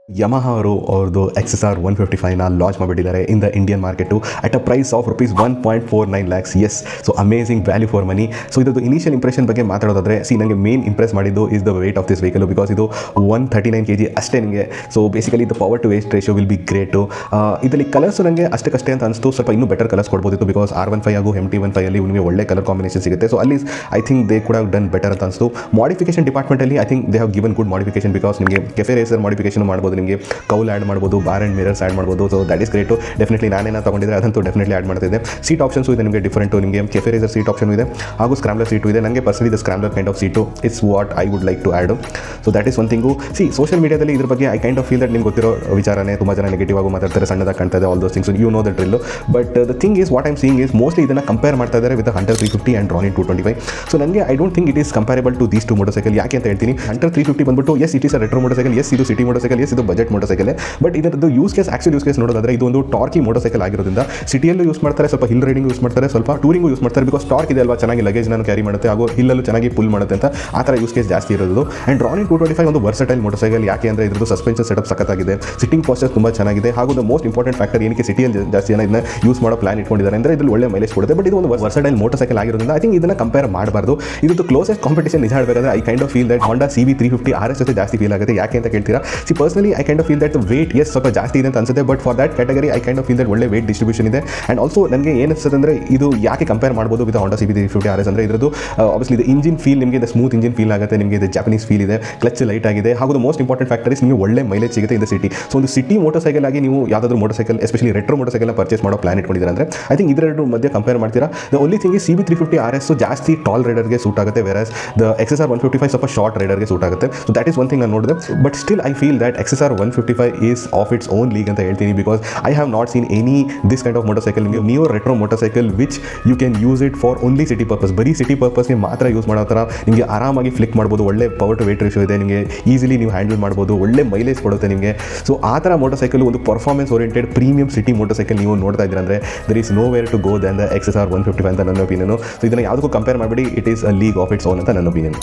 Yamaha ಅವ್ರದ್ದು XSR 155ನ launch ಮಾಡಿಬಿಟ್ಟಿದ್ದಾರೆ in the Indian market at a price of ₹1.49 lakhs. Yes, so amazing value for money. So ಇದರದ್ದು initial impression ಬಗ್ಗೆ ಮಾತಾಡೋದಾದರೆ, ನನಗೆ ಮೇನ್ ಇಂಪ್ರೆಸ್ ಮಾಡಿದ್ದು is the weight of this vehicle, because ಇದು 139 kg ಅಷ್ಟೇ ನಿಮಗೆ. So basically the power to weight ratio will be great. ಇದರಲ್ಲಿ colours ನನಗೆ ಅಷ್ಟೇ ಅಂತ ಅನಿಸ್ತು. ಸ್ವಲ್ಪ ಇನ್ನೂ ಬೆಟರ್ ಕಲರ್ಸ್ ಕೊಡ್ಬೋದಿತ್ತು, ಬಿಕಾಸ್ R15 ಹಾಗೂ MT15 ಅಲ್ಲಿ ನಿಮಗೆ ಒಳ್ಳೆ ಕಲರ್ ಕಾಂಬಿನೇಷನ್ ಸಿಗುತ್ತೆ. ಸೊ ಅಲ್ಲಿ I think they could have done better ಅಂತ ಅನಿಸ್ತು. ಮಾಡಿಫಿಕೇಶನ್ ಡಿಪಾರ್ಟ್ಮೆಂಟಲ್ಲಿ I think they have given good modification, because ನಿಮಗೆ ಕೆಫೆ ರೇಸರ್ ಮಾಡಿಫಿಕೇಶನ್ ಮಾಡ್ಬೋದು, ನಿಮಗೆ ಕೌಲ್ ಆ್ಯಡ್ ಮಾಡ್ಬೋದು, ಬಾರ್ ಆ್ಯಂಡ್ ಮಿರರ್ಸ್ ಆ್ಯಡ್ ಮಾಡ್ಬೋದು. So that is great. Definitely ನಾನೇನ ತೊಗೊಂಡಿದ್ರೆ ಅದಂತೂ ಡೆಫಿನೆಟ್ಲಿ ಆ್ಯಡ್ ಮಾಡ್ತಿದ್ದೆ. ಸೀಟ್ ಆಪ್ಷನ್ಸು ಇದೆ ನಿಮಗೆ ಡಿಫರೆಂಟು. ನಿಮಗೆ ಕೆಫೆ ರೇಸರ್ ಸೀಟ್ ಆಪ್ಷನ್ ಇದೆ, ಹಾಗೂ ಸ್ಕ್ರಾಮ್ಲರ್ ಸೀಟು ಇದೆ. ನನಗೆ personally the scrambler kind of seat it's what I would like to add. So that is one thing. Social ಮೀಡಿಯಾದಲ್ಲಿ ಇದ್ರ ಬಗ್ಗೆ I kind of feel that ನಿಮ್ಗೆ ಗೊತ್ತಿರೋ ವಿಚಾರನೇ. ತುಂಬ ಜನ ನೆಗೆಟಿವ್ ಆಗಿ ಮಾತಾಡ್ತಾರೆ, ಸಣ್ಣದಾಗಿ ಕಾಣ್ತಾ ಇದೆ, all those things, you know that drill. But the thing is what I'm seeing is mostly ಇದನ್ನು ಕಂಪೇರ್ ಮಾಡ್ತಾ ಇದ್ದಾರೆ with Hunter 350 and Ronin 225. So ನನಗೆ I don't think it is comparable to these two motorcycle. ಯಾಕೆ ಅಂತ ಹೇಳ್ತೀನಿ, Hunter 350 ಬಂದ್ಬಿಟ್ಟು yes it is a retro motorcycle, yes ಇದು city motorcycle, yes ಇದು ಬಜೆಟ್ ಮೋಟರ್ಸೈಕಲ್. ಬಟ್ ಇದರದ್ದು ಯೂಸ್ ಕೇಸ್ ನೋಡೋದಾದ್ರೆ ಇದು ಒಂದು ಟಾರ್ಕಿ ಮೋಟರ್ಸೈಕಲ್ ಆಗಿರೋದ್ರಿಂದ ಸಿಟಿಯಲ್ಲೂ ಯೂಸ್ ಮಾಡ್ತಾರೆ, ಸ್ವಲ್ಪ ಹಿಲ್ ರೈಡಿಂಗ್ ಯೂಸ್ ಮಾಡ್ತಾರೆ, ಸ್ವಲ್ಪ ಟೂರಿಂಗು ಯೂಸ್ ಮಾಡ್ತಾರೆ. ಬಿಕಾಸ್ ಟಾರ್ಕ್ ಇದೆ ಅಲ್ವಾ, ಚೆನ್ನಾಗಿ ಲಗೇಜ್ ನಾನು ಕ್ಯಾರಿ ಮಾಡುತ್ತೆ, ಹಾಗೂ ಹಿಲ್ಲಲ್ಲೂ ಚೆನ್ನಾಗಿ ಪುಲ್ ಮಾಡುತ್ತೆ ಅಂತ ಆ ಥರ ಯೂಸ್ ಕೇಸ್ ಜಾಸ್ತಿ ಇರೋದು. ಆ್ಯಂಡ್ ರಾನಿನ್ 225 ಒಂದು ವರ್ಸಟೈಲ್ ಮೋಟರ್ಸೈಕಲ್. ಯಾಕೆ ಅಂದರೆ ಇದ್ರದ್ದು ಸಸ್ಪೆನ್ಷನ್ ಸೆಟಪ್ ಸಖತ್ತಾಗಿದೆ, ಸಿಟ್ಟಿಂಗ್ ಪಾಸ್ಚರ್ ತುಂಬ ಚೆನ್ನಾಗಿದೆ, ಹಾಗೂ ದ ಮೋಸ್ಟ್ ಇಂಪಾರ್ಟೆಂಟ್ ಫ್ಯಾಕ್ಟರ್ ಏನಕ್ಕೆ ಸಿಟಿಯಲ್ಲಿ ಜಾಸ್ತಿ ಜನ ಇದನ್ನ ಯೂಸ್ ಮಾಡೋ ಪ್ಲಾನ್ ಇಟ್ಕೊಂಡಿದ್ದಾರೆ ಅಂದರೆ ಇದ್ರಲ್ಲಿ ಒಳ್ಳೆ ಮೈಲೇಜ್ ಕೊಡುತ್ತೆ. ಬಟ್ ಇದು ಒಂದು ವರ್ಸಟೈಲ್ ಮೋಟರ್ಸೈಕಲ್ ಆಗಿರೋದ್ರಿಂದ ಐ ಥಿಂಕ್ ಇದನ್ನು ಕಂಪೇರ್ ಮಾಡಬಾರ್ದು. ಇದು ಕ್ಲೋಸೆಸ್ಟ್ ಕಾಂಪಿಟೇಷನ್ ನಿಜ ಹೇಳಬೇಕಾದ್ರೆ I kind of feel that Honda CB350 RS ಜೊತೆ ಜಾಸ್ತಿ ಫೀಲ್ ಆಗುತ್ತೆ. ಯಾಕೆ ಅಂತ ಕೇಳ್ತೀರಾ, personally I kind of feel that weight is ಸ್ವಲ್ಪ ಜಾಸ್ತಿ ಇದೆ ಅಂತ ಅನ್ಸುತ್ತೆ, but for that category I kind of feel that ಒಳ್ಳೆ ವೇಟ್ ಡಿಸ್ಟ್ರಿಬ್ಯೂಷನ್ ಇದೆ. ಆ್ಯಂಡ್ ಆಲ್ಸೋ ನನಗೆ ಏನು ಅನಿಸುತ್ತೆ ಅಂದರೆ ಇದು ಯಾಕೆ ಕಂಪೇರ್ ಮಾಡ್ಬೋದು ವಿತ್ Honda CB350 RS ಅಂದರೆ ಇದ್ರದ್ದು ಆಬ್ವಿಯಸ್ಲಿ ಇದು ಇಂಜಿನ್ ಫೀಲ್ ನಿಮಗೆ ಇದು ಸ್ಮೂತ್ ಇಂಜಿನ್ ಫೀಲ್ ಆಗುತ್ತೆ, ನಿಮಗೆ ಇದು ಜಾಪನೀಸ್ ಫೀಲ್ ಇದೆ, ಕ್ಲಚ್ ಲೈಟ್ ಆಗಿದೆ, ಹಾಗೂ the most important factor is ನಿಮಗೆ ಒಳ್ಳೆ ಮೈಲೇಜ್ ಸಿಗುತ್ತೆ ಇನ್ ದ ಸಿಟಿ. ಸೊ ಒಂದು ಸಿಟಿ ಮೋಟರ್ಸೈಕಲ್ ಆಗಿ ನೀವು ಯಾವುದಾದ್ರೂ ಮೋಟರ್ಸೈಕಲ್ ಎಸ್ಪೆಷಲಿ ರೆಟ್ರೋ ಮೋಟರ್ಸೈಕಲ್ನ ಪರ್ಚೇಸ್ ಮಾಡೋ ಪ್ಲಾನ್ ಇಟ್ಕೊಂಡಿದ್ದಾರೆ ಅಂದರೆ ಐ ಥಿಂಕ್ ಇದೆರಡು ಮಧ್ಯೆ ಕಂಪೇರ್ ಮಾಡ್ತೀರಾ. The only thing is CB350 RS ಜಾಸ್ತಿ ಟಾಲ್ ರೈಡರ್ಗೆ ಸೂಟ್ ಆಗುತ್ತೆ, ವೆರಸ್ ದ XSR 155 ಸ್ವಲ್ಪ ಶಾರ್ಟ್ ರೈಡರ್ಗೆ ಸೂಟ್ ಆಗುತ್ತೆ. So that is one thing ನಾನು ನೋಡಿದೆ. But still I feel that XSR 155 is of its own league ಅಂತ ಹೇಳ್ತೀನಿ, because I have not seen any this kind of motorcycle, neo retro motorcycle which you can use it for only city purpose. ಬರೀ city ಪರ್ಪಸ್ಗೆ ಮಾತ್ರ use ಮಾಡೋ ಥರ ನಿಮಗೆ ಆರಾಮಾಗಿ flick ಮಾಡ್ಬೋದು, ಒಳ್ಳೆ ಪವರ್ ಟು ವೇಟ್ ರೇಷಿಯೋ ಇದೆ, ನಿಮಗೆ ಈಸಿಲಿ ನೀವು ಹ್ಯಾಂಡಲ್ ಮಾಡ್ಬೋದು, ಒಳ್ಳೆ ಮೈಲೇಜ್ ಕೊಡುತ್ತೆ ನಿಮಗೆ. ಸೊ ಆ ಥರ ಮೋಟರ್ಸೈಕಲ್ ಒಂದು performance oriented premium city motorcycle ನೀವು ನೋಡ್ತಾ ಇದ್ದೀರ ಅಂದರೆ there is nowhere to go than the XSR 155 ಅಂತ ನನ್ನ ಒಪಿನಿಯನು. ಸೊ ಇದನ್ನು ಯಾವುದಕ್ಕೂ ಕಂಪೇರ್ ಮಾಡಬೇಡಿ, it is a league of its own ಅಂತ ನನ್ನ ಒಪಿನಿಯನ್.